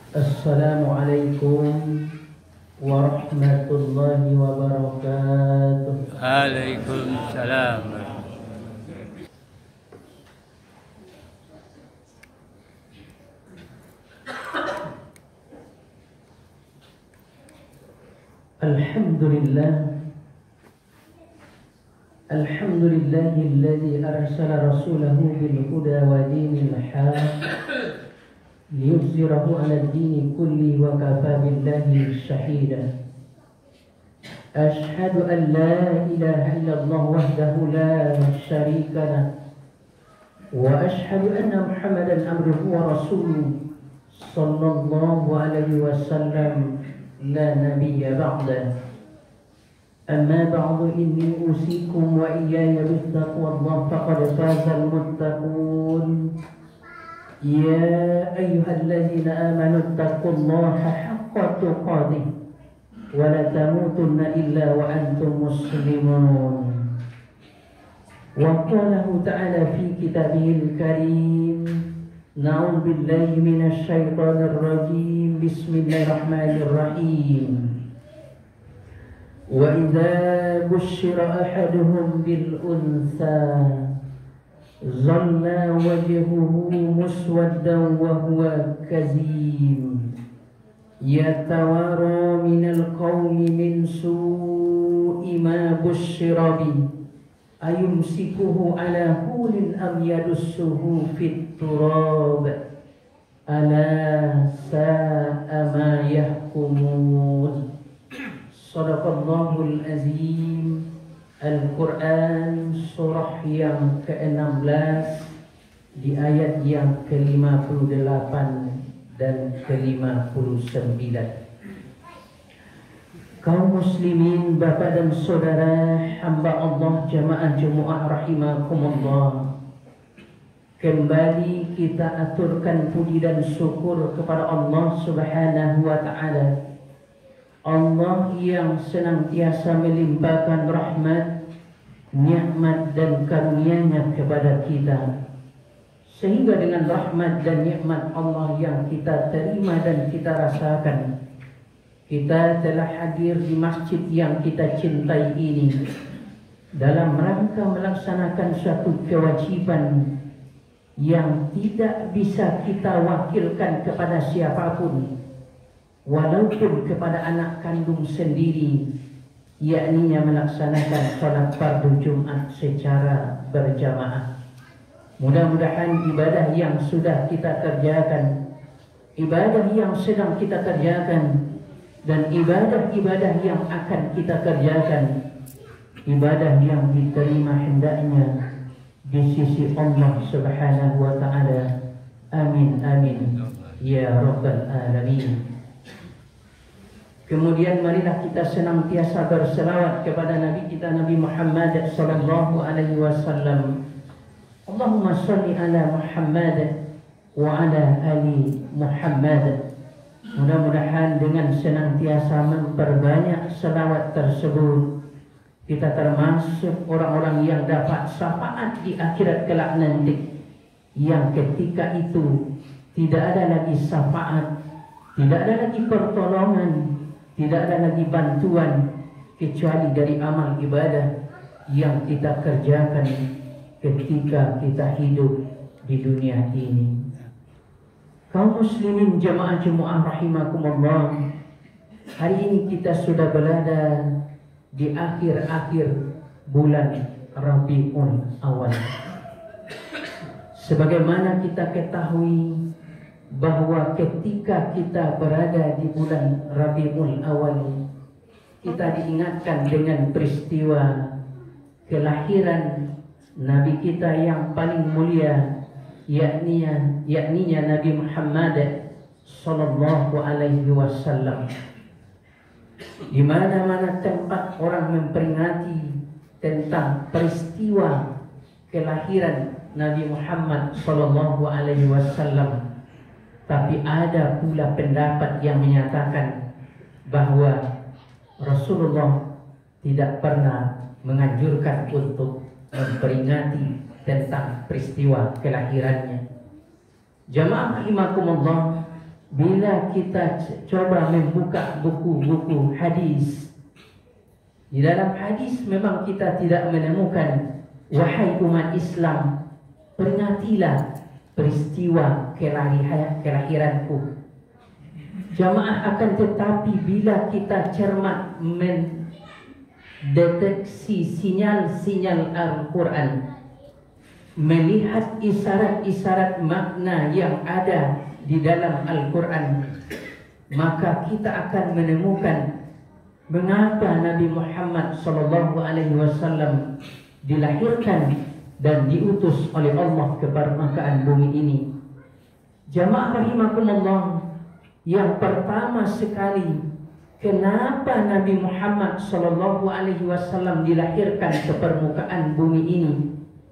Assalamualaikum warahmatullahi wabarakatuh. Waalaikumsalam. Alhamdulillah. Alhamdulillahilladzi arsala rasulahu bil huda wa dinil haq liyuzhirahu 'ala ad-dini kulli wa kafa billahi shahida. Ashhadu an la ilaha illallah wahdahu la syarika lah wa ashhadu anna Muhammadan abduhu wa rasuluhu sallallahu alaihi wasallam la nabiyya ba'da. Amma ba'du inni usikum wa iyaya bittaqwallah faqad fazal muttaqun. Ya ayyuhalladzina amanu taqullaha haqqa tuqatih wa la tamutunna illa wa antum muslimun. Wa qalahu ta'ala fi kitabihil karim. Na'udzu billahi minasy syaithanir rajim. Bismillahirrahmanirrahim. Wa idza busyira ahaduhum bil untha zalla wajhuhu muswaddan wa huwa kazim yatawara minal qawmi min su'i ma busyira bi ayumsikuhu ala hulin am yadussuhu fit turab ala sa'a ma yahkumun. Sadaqallahul azim. Al-Quran surah yang ke-16 di ayat yang ke-58 dan ke-59. Kaum muslimin, bapak dan saudara hamba Allah jamaah Jumu'ah rahimakumullah, kembali kita aturkan puji dan syukur kepada Allah subhanahu wa ta'ala, Allah yang senantiasa melimpahkan rahmat, nikmat dan karunia-Nya kepada kita, sehingga dengan rahmat dan nikmat Allah yang kita terima dan kita rasakan, kita telah hadir di masjid yang kita cintai ini dalam rangka melaksanakan suatu kewajiban yang tidak bisa kita wakilkan kepada siapapun, walaupun kepada anak kandung sendiri, yakni melaksanakan sholat fardu Jumat secara berjamaah. Mudah-mudahan ibadah yang sudah kita kerjakan, ibadah yang sedang kita kerjakan, dan ibadah-ibadah yang akan kita kerjakan, ibadah yang diterima hendaknya di sisi Allah subhanahu wa ta'ala. Amin amin ya rabbal alamin. Kemudian marilah kita senantiasa berselawat kepada Nabi kita Nabi Muhammad sallallahu alaihi wasallam. Allahumma shalli ala Muhammad wa ala ali Muhammad. Mudah-mudahan dengan senantiasa memperbanyak selawat tersebut, kita termasuk orang-orang yang dapat syafaat di akhirat kelak nanti, yang ketika itu tidak ada lagi syafaat, tidak ada lagi pertolongan, tidak ada lagi bantuan kecuali dari amal ibadah yang kita kerjakan ketika kita hidup di dunia ini. Kaum muslimin jamaah Jumu'ah rahimakumullah, hari ini kita sudah berada di akhir-akhir bulan Rabiul Awal. Sebagaimana kita ketahui bahwa ketika kita berada di bulan Rabiul Awal, kita diingatkan dengan peristiwa kelahiran Nabi kita yang paling mulia, yakninya Nabi Muhammad sallallahu alaihi wasallam. Di mana-mana tempat orang memperingati tentang peristiwa kelahiran Nabi Muhammad sallallahu alaihi wasallam, tapi ada pula pendapat yang menyatakan bahwa Rasulullah tidak pernah menganjurkan untuk memperingati tentang peristiwa kelahirannya. Jamaah rahimakumullah, bila kita coba membuka buku-buku hadis, di dalam hadis memang kita tidak menemukan wahai umat Islam, peringatilah peristiwa kelahiranku. Jamaah, akan tetapi bila kita cermat mendeteksi sinyal-sinyal Al-Quran, melihat isyarat-isyarat makna yang ada di dalam Al-Quran, maka kita akan menemukan mengapa Nabi Muhammad SAW dilahirkan dan diutus oleh Allah ke permukaan bumi ini. Jamaah rahimakumullah, yang pertama sekali, kenapa Nabi Muhammad SAW dilahirkan ke permukaan bumi ini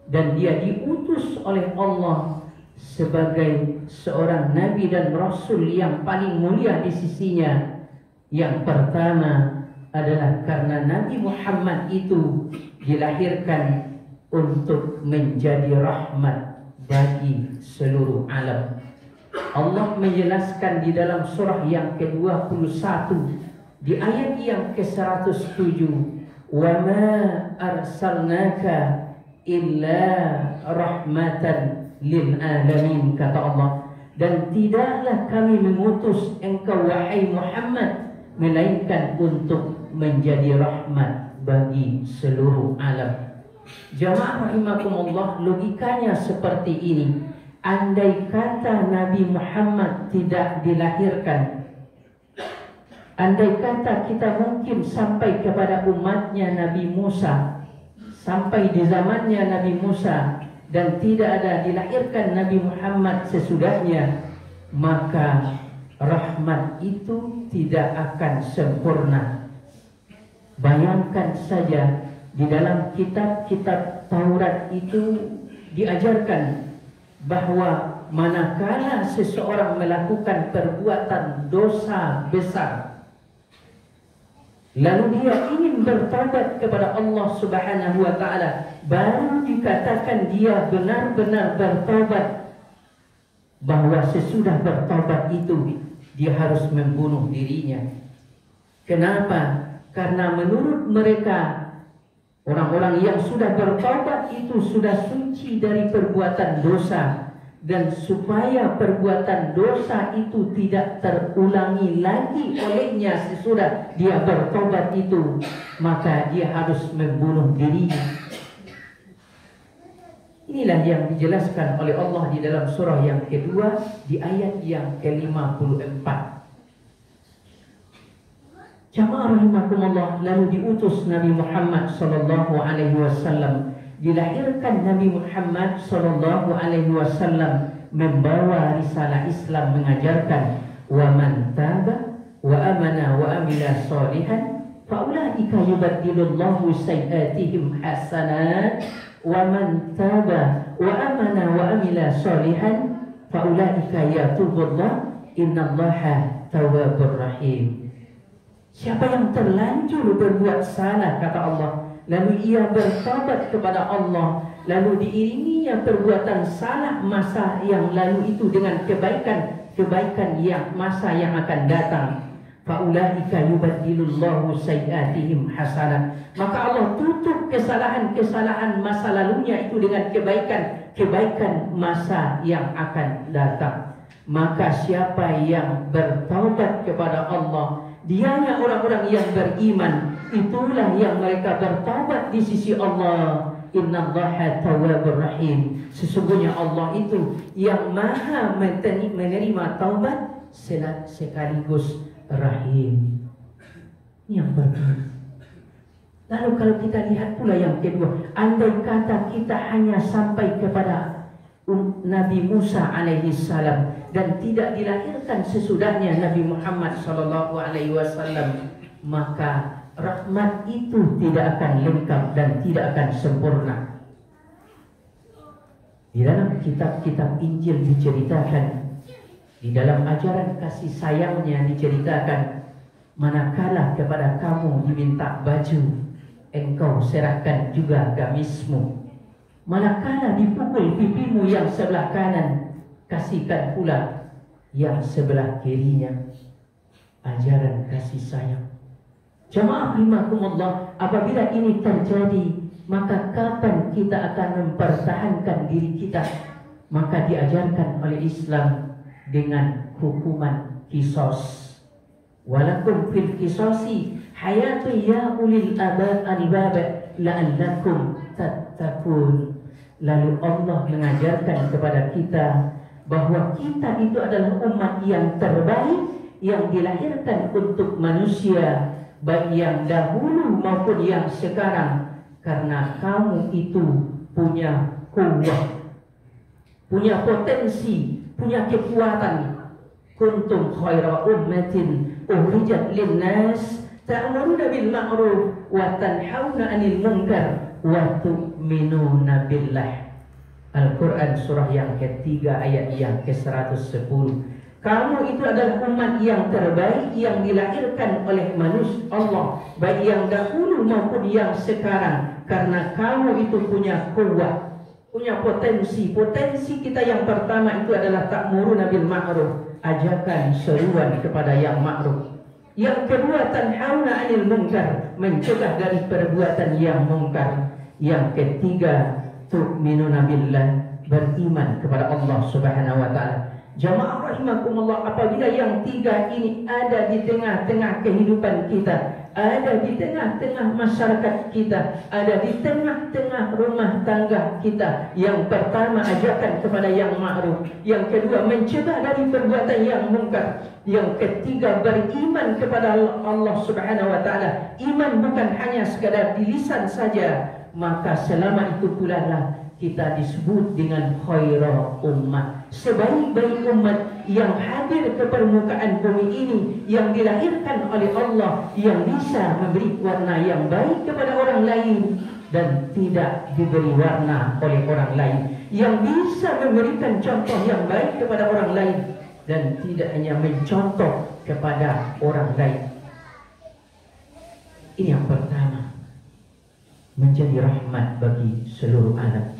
dan dia diutus oleh Allah sebagai seorang Nabi dan Rasul yang paling mulia di sisinya? Yang pertama adalah karena Nabi Muhammad itu dilahirkan untuk menjadi rahmat bagi seluruh alam. Allah menjelaskan di dalam surah yang ke-21 di ayat yang ke-107, "Wa ma arsalnaka illa rahmatan lil alamin," kata Allah, dan tidaklah kami mengutus engkau wahai Muhammad melainkan untuk menjadi rahmat bagi seluruh alam. Jamaah rahimakumullah, logikanya seperti ini. Andai kata Nabi Muhammad tidak dilahirkan, andai kata kita mungkin sampai kepada umatnya Nabi Musa, sampai di zamannya Nabi Musa, dan tidak ada dilahirkan Nabi Muhammad sesudahnya, maka rahmat itu tidak akan sempurna. Bayangkan saja, di dalam kitab-kitab Taurat itu diajarkan bahwa manakala seseorang melakukan perbuatan dosa besar, lalu dia ingin bertaubat kepada Allah Subhanahu wa ta'ala, baru dikatakan dia benar-benar bertaubat, bahwa sesudah bertaubat itu dia harus membunuh dirinya. Kenapa? Karena menurut mereka, orang-orang yang sudah bertaubat itu sudah suci dari perbuatan dosa, dan supaya perbuatan dosa itu tidak terulangi lagi olehnya sesudah dia bertaubat itu, maka dia harus membunuh dirinya. Inilah yang dijelaskan oleh Allah di dalam surah yang kedua di ayat yang ke-54. Jamaah rahimakumullah, lalu diutus Nabi Muhammad SAW. Dilahirkan Nabi Muhammad SAW membawa risalah Islam, mengajarkan wa man taba wa amana wa amila salihan fa ulaika yubaddilullahu sayyi'atihim hasanat wa man taba wa amana wa amila salihan fa ulaika yatubullah innallaha tawwabur rahim. Siapa yang terlanjur berbuat salah, kata Allah, lalu ia bertobat kepada Allah, lalu diiringinya perbuatan salah masa yang lalu itu dengan kebaikan yang masa yang akan datang, faulaika yubaddilullahu sayyi'atihim hasanat, maka Allah tutup kesalahan-kesalahan masa lalunya itu dengan kebaikan masa yang akan datang. Maka siapa yang bertaubat kepada Allah, dianya orang-orang yang beriman, itulah yang mereka bertaubat di sisi Allah. Innallaha tawwabur rahim. Sesungguhnya Allah itu yang maha menerima taubat sekaligus rahim. Yang pertama. Lalu kalau kita lihat pula yang kedua, andai kata kita hanya sampai kepada Nabi Musa alaihi salam dan tidak dilahirkan sesudahnya Nabi Muhammad SAW, maka rahmat itu tidak akan lengkap dan tidak akan sempurna. Di dalam kitab-kitab Injil diceritakan, di dalam ajaran kasih sayangnya diceritakan, manakala kepada kamu diminta baju, engkau serahkan juga gamismu. Manakala dipukul pipimu yang sebelah kanan, kasihkan pula yang sebelah kirinya ajaran kasih sayang. Jamaah rahimakumullah, apabila ini terjadi, maka kapan kita akan mempertahankan diri kita? Maka diajarkan oleh Islam dengan hukuman qisas. Walakum fil qisasi hayatun ya ulil albab la'allakum tattaqun. Lalu Allah mengajarkan kepada kita bahwa kita itu adalah umat yang terbaik yang dilahirkan untuk manusia, baik yang dahulu maupun yang sekarang, karena kamu itu punya kuwah, punya potensi, punya kekuatan. Kuntum khaira ummatin ukhrijat linnas ta'muruna bil ma'ruf wa tanhauna 'anil munkar wa tu'minuna billah. Al-Quran surah yang ketiga ayat yang ke-110. Kamu itu adalah umat yang terbaik yang dilahirkan oleh manusia Allah, baik yang dahulu maupun yang sekarang, karena kamu itu punya kuwah, punya potensi. Potensi kita yang pertama itu adalah ta'muruna bil ma'ruf, ajakan seruan kepada yang ma'ruf. Yang kedua, tanhauna 'anil munkar, mencegah dari perbuatan yang mungkar. Yang ketiga, tu'minuna billah, beriman kepada Allah Subhanahu wa taala. Jamaah rahimakumullah, apabila yang tiga ini ada di tengah-tengah kehidupan kita, ada di tengah-tengah masyarakat kita, ada di tengah-tengah rumah tangga kita. Yang pertama, ajakan kepada yang ma'ruf. Yang kedua, mencegah dari perbuatan yang mungkar. Yang ketiga, beriman kepada Allah Subhanahu wa taala. Iman bukan hanya sekadar di lisan saja, maka selama itu pula lah kita disebut dengan khaira ummah, sebaik-baik umat yang hadir ke permukaan bumi ini, yang dilahirkan oleh Allah, yang bisa memberi warna yang baik kepada orang lain dan tidak diberi warna oleh orang lain, yang bisa memberikan contoh yang baik kepada orang lain dan tidak hanya mencontoh kepada orang lain. Ini yang pertama, menjadi rahmat bagi seluruh alam.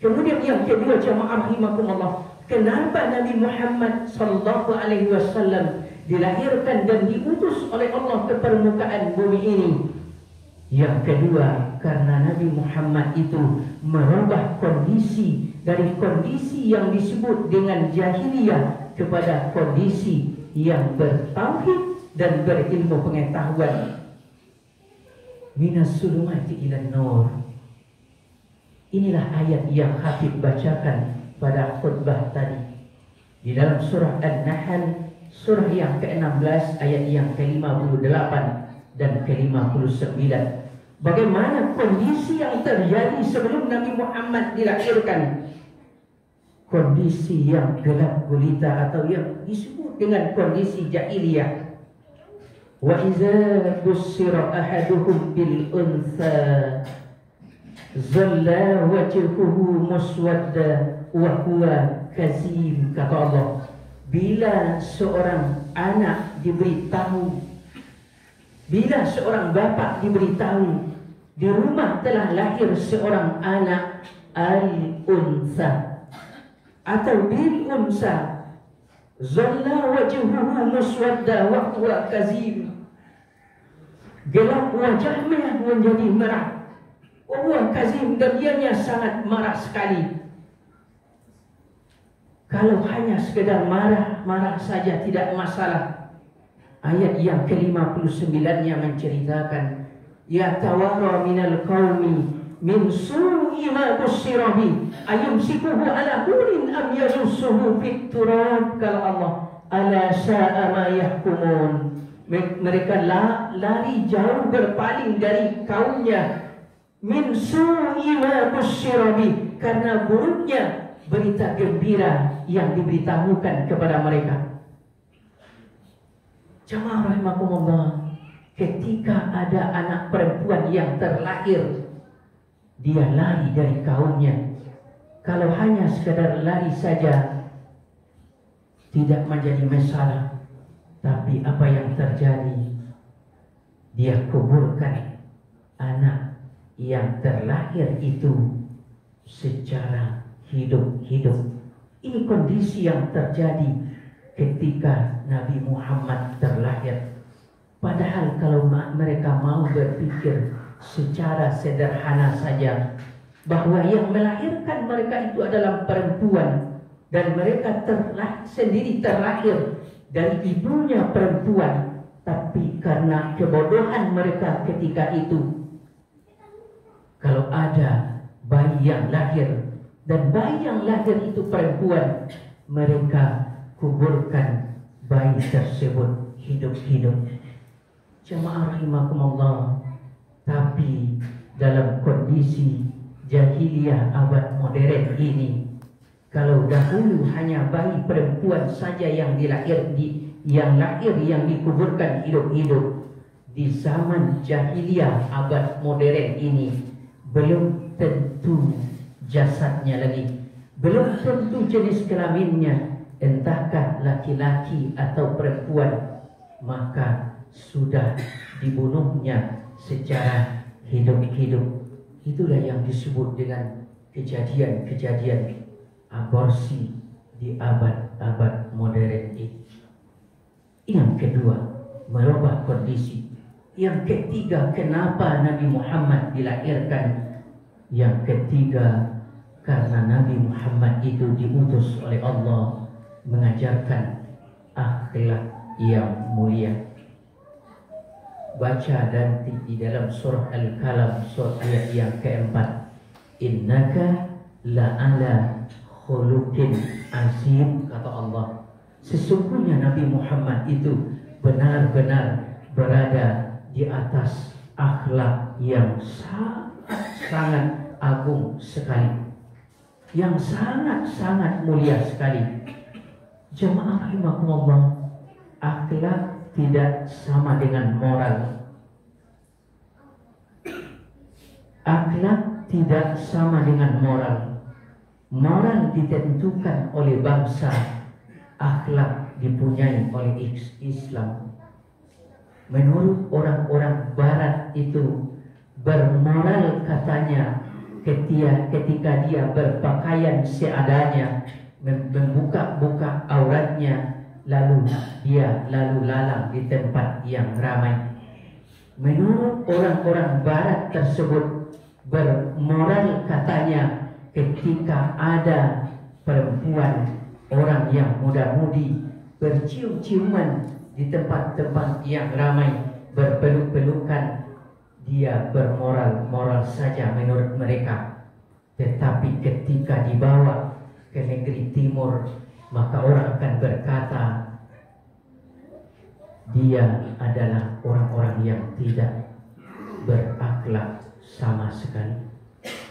Kemudian yang kedua, jamaah rahimakumullah, kenapa Nabi Muhammad sallallahu alaihi wasallam dilahirkan dan diutus oleh Allah ke permukaan bumi ini? Yang kedua, karena Nabi Muhammad itu merubah kondisi dari kondisi yang disebut dengan jahiliyah kepada kondisi yang bertauhid dan berilmu pengetahuan. Minas sulumati ilan nur. Inilah ayat yang Habib bacakan pada khutbah tadi di dalam surah An-Nahl, surah yang ke-16 ayat yang ke-58 dan ke-59. Bagaimana kondisi yang terjadi sebelum Nabi Muhammad dilahirkan? Kondisi yang gelap gulita atau yang disebut dengan kondisi jahiliyah. Wa iza bussira ahaduhum bil untha zalla wajhuhu muswadda wa huwa kazim, kata Allah. Bila seorang anak diberitahu, bila seorang bapak diberitahu di rumah telah lahir seorang anak al-unsa atau bil unsa, zalla wajhuhu muswadda wa huwa kazim, gelap wajahnya menjadi merah, wa kazim, dan dianya sangat marah sekali. Kalau hanya sekedar marah saja tidak masalah. Ayat yang ke-59-nya menceritakan, ya tawara minal qaumi min su'i ma bussira bi ayumsikuhu ala hunin am yadussuhu fit turab, kala Allah, ala sa'a ma yahkumun. Mereka lari jauh, berpaling dari kaumnya, min su'i ma bussira bi, karena buruknya berita gembira yang diberitahukan kepada mereka. Jamaah rahimakumullah, ketika ada anak perempuan yang terlahir, dia lari dari kaumnya. Kalau hanya sekedar lari saja tidak menjadi masalah, tapi apa yang terjadi? Dia kuburkan anak yang terlahir itu secara hidup-hidup. Ini kondisi yang terjadi ketika Nabi Muhammad terlahir. Padahal kalau mereka mau berpikir secara sederhana saja, bahwa yang melahirkan mereka itu adalah perempuan, dan mereka sendiri terlahir dari ibunya perempuan, tapi karena kebodohan mereka ketika itu, kalau ada bayi yang lahir dan bayi yang lahir itu perempuan, mereka kuburkan bayi tersebut hidup-hidup. Jamaah rahimakumullah. Tapi dalam kondisi jahiliyah abad modern ini, kalau dahulu hanya bayi perempuan saja yang lahir yang dikuburkan hidup-hidup, di zaman jahiliyah abad modern ini belum tentu jasadnya lagi, belum tentu jenis kelaminnya, entahkah laki-laki atau perempuan, maka sudah dibunuhnya secara hidup-hidup. Itulah yang disebut dengan kejadian-kejadian aborsi di abad-abad modern ini. Yang kedua, merubah kondisi. Yang ketiga, kenapa Nabi Muhammad dilahirkan? Yang ketiga, karena Nabi Muhammad itu diutus oleh Allah mengajarkan akhlak yang mulia. Baca dan di dalam surah Al-Qalam, surah ayat yang keempat, innaka la'ala khuluqin azim, kata Allah, sesungguhnya Nabi Muhammad itu benar-benar berada di atas akhlak yang sangat agung sekali, yang sangat mulia sekali. Jemaah rahimakumullah, akhlak tidak sama dengan moral. Akhlak tidak sama dengan moral. Moral ditentukan oleh bangsa, akhlak dipunyai oleh Islam. Menurut orang-orang Barat itu bermoral katanya ketika dia berpakaian seadanya, membuka-buka auratnya, lalu dia lalang di tempat yang ramai. Menurut orang-orang Barat tersebut, bermoral katanya ketika ada perempuan, orang yang muda-mudi bercium-ciuman di tempat-tempat yang ramai, berpeluk-pelukan, dia bermoral saja menurut mereka. Tetapi ketika dibawa ke negeri timur, maka orang akan berkata dia adalah orang-orang yang tidak berakhlak sama sekali.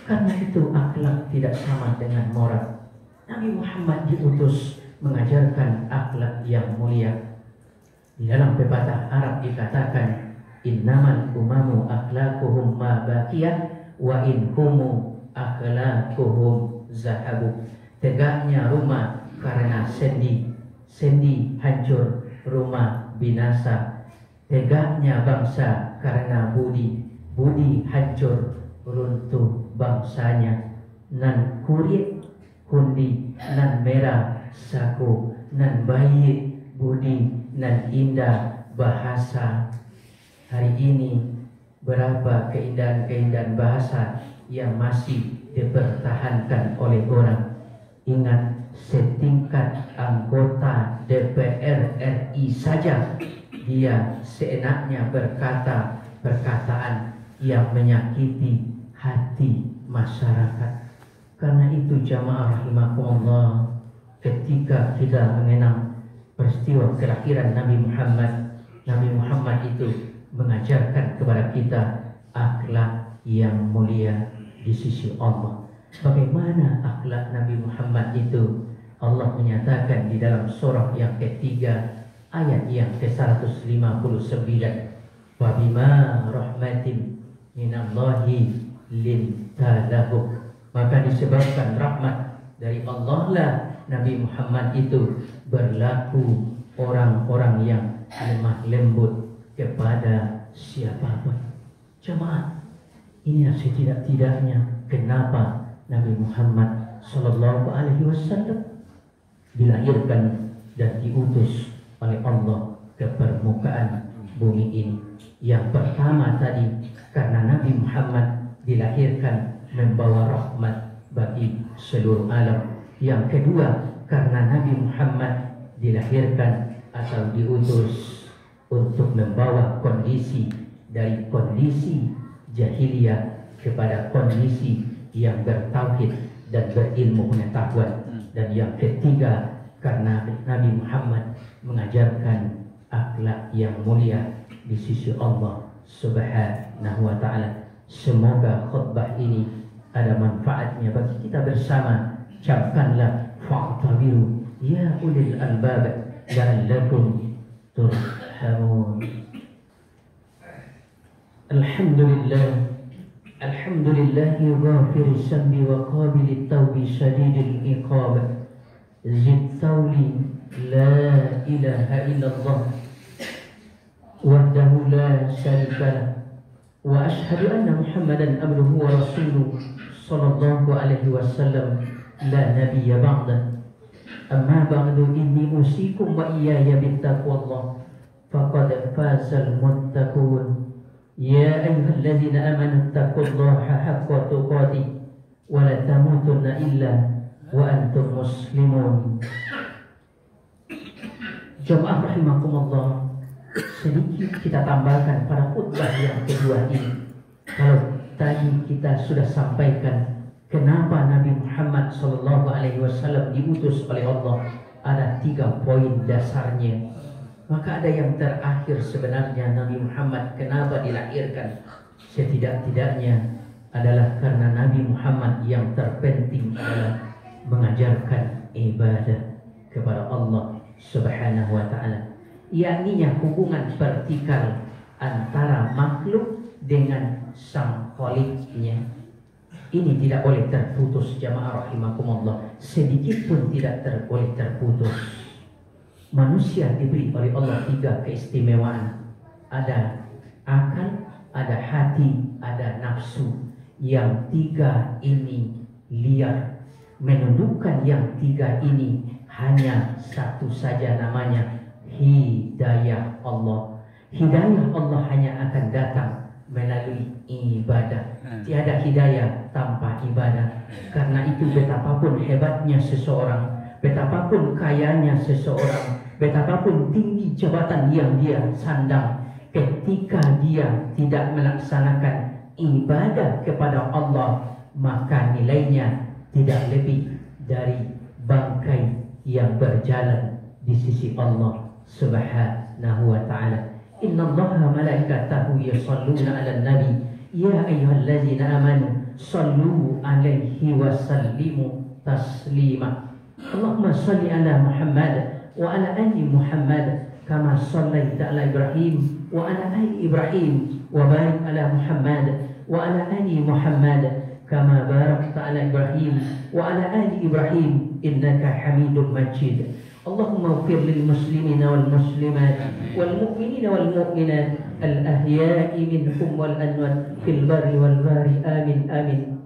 Karena itu akhlak tidak sama dengan moral. Nabi Muhammad diutus mengajarkan akhlak yang mulia. Di dalam pepatah Arab dikatakan, innamal umamu akhlaquhum ma baqiyah wa in humu akhlaquhum zahabu. Tegaknya rumah karena sendi hancur, rumah binasa. Tegaknya bangsa karena budi hancur, runtuh bangsanya. Nan kurit hundi, nan merah saku, nan baik budi, nan indah bahasa. Hari ini berapa keindahan-keindahan bahasa yang masih dipertahankan oleh orang. Ingat, setingkat anggota DPR RI saja dia seenaknya berkata perkataan yang menyakiti hati masyarakat. Karena itu jamaah rahimakumullah, ketika kita mengenang peristiwa kelahiran Nabi Muhammad itu mengajarkan kepada kita akhlak yang mulia di sisi Allah. Bagaimana akhlak Nabi Muhammad itu? Allah menyatakan di dalam surah yang ketiga ayat yang ke-159, wa bima rahmatin minallahi linta lahu. Maka disebabkan rahmat dari Allah lah Nabi Muhammad itu berlaku orang-orang yang lemah lembut kepada siapapun. Jemaah, ini setidak-tidaknya kenapa Nabi Muhammad Sallallahu Alaihi Wasallam dilahirkan dan diutus oleh Allah ke permukaan bumi ini. Yang pertama tadi karena Nabi Muhammad dilahirkan membawa rahmat bagi seluruh alam. Yang kedua karena Nabi Muhammad dilahirkan atau diutus untuk membawa kondisi dari kondisi jahiliyah kepada kondisi yang bertauhid dan berilmu pengetahuan. Dan yang ketiga karena Nabi Muhammad mengajarkan akhlak yang mulia di sisi Allah Subhanahu wa ta'ala. Semoga khutbah ini ada manfaatnya bagi kita bersama. Camkanlah fa'tabiru ya ulil albab la'allakum turhamun. Alhamdulillah, alhamdulillahi ghafiri zambi wa qabili tawbi syadidil iqab zid tawli la ilaha illallah wahdahu la syarika lah wa ashhadu anna Muhammadan abduhu wa rasuluh sallallahu alaihi wasallam la nabiyya ba'da. Amma ba'du inni usikum wa iyaya bittaqwallah faqad fazal muttaqun. Ya ayyuhalladzina amanu taqullaha haqqa tuqatih wa la tamutunna illa wa antum muslimun. Jemaah rahimakumullah, sedikit kita tambahkan pada khutbah yang kedua ini. Kalau tadi kita sudah sampaikan kenapa Nabi Muhammad SAW diutus oleh Allah, ada 3 poin dasarnya. Maka ada yang terakhir sebenarnya Nabi Muhammad kenapa dilahirkan. Setidak-tidaknya adalah karena Nabi Muhammad yang terpenting adalah mengajarkan ibadah kepada Allah Subhanahu wa ta'ala. Yakninya hubungan vertikal antara makhluk dengan sang Khaliknya. Ini tidak boleh terputus jamaah rahimakumullah. Sedikit pun tidak boleh terputus. Manusia diberi oleh Allah 3 keistimewaan. Ada akal, ada hati, ada nafsu. Yang 3 ini liar. Menundukkan yang 3 ini hanya satu saja namanya hidayah Allah. Hidayah Allah hanya akan datang melalui ibadah. Tiada hidayah tanpa ibadah. Karena itu betapapun hebatnya seseorang, betapapun kayanya seseorang, betapapun tinggi jabatan yang dia sandang, ketika dia tidak melaksanakan ibadah kepada Allah, maka nilainya tidak lebih dari bangkai yang berjalan di sisi Allah Subhanahu wa ta'ala. Innallaha malaikatahu yashalluna 'alan nabi ya ayyuhallazina amanu sallu 'alaihi wa sallimu taslima. Allahumma shalli ala Muhammad wa ala ali Muhammad kama shallaita ala Ibrahim wa ala ali Ibrahim wa barik ala Muhammad wa ala ali Muhammad kama barakta ala Ibrahim wa ala ali Ibrahim innaka Hamidum Majid. Allahumma ighfir lil muslimina wal muslimat wal mu'minina wal mu'minat al ahya'i minhum wal amwat fil barri wal bahri amin amin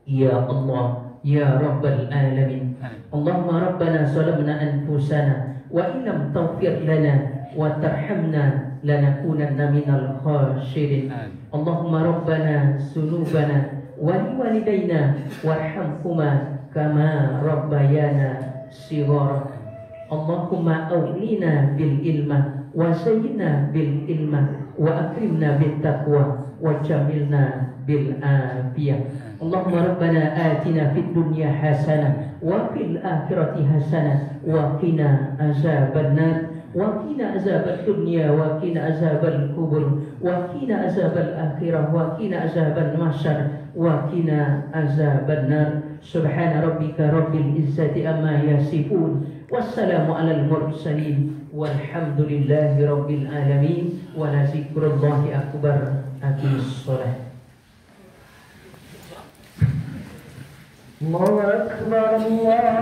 ya Allah ya rabbal alamin. Allahumma rabbana zalamna anfusana wa illam taghfir lana wa tarhamna lanakunanna minal khasirin. Allahumma rabbana sunubana wa liwalidayna warhamhuma kama rabbayana shighara. Allahumma awlina bil ilma wa zayyina bil ilma wa akrimna bit taqwa wa jamilna bil afiyah. Allahumma rabbana atina fid dunya hasanah wa fil akhirati hasanah wa qina azabannar wa qina azabad dunya wa qina azabal kubur wa qina azabal akhirah wa qina azabal mahsyar wa qina azabannar. Subhana rabbika rabbil izzati amma yasifun wassalamu alal mursalin walhamdulillahi rabbil alamin wa la zikrullahi akbar. Aqimus shalah. Allahu akbar, Allah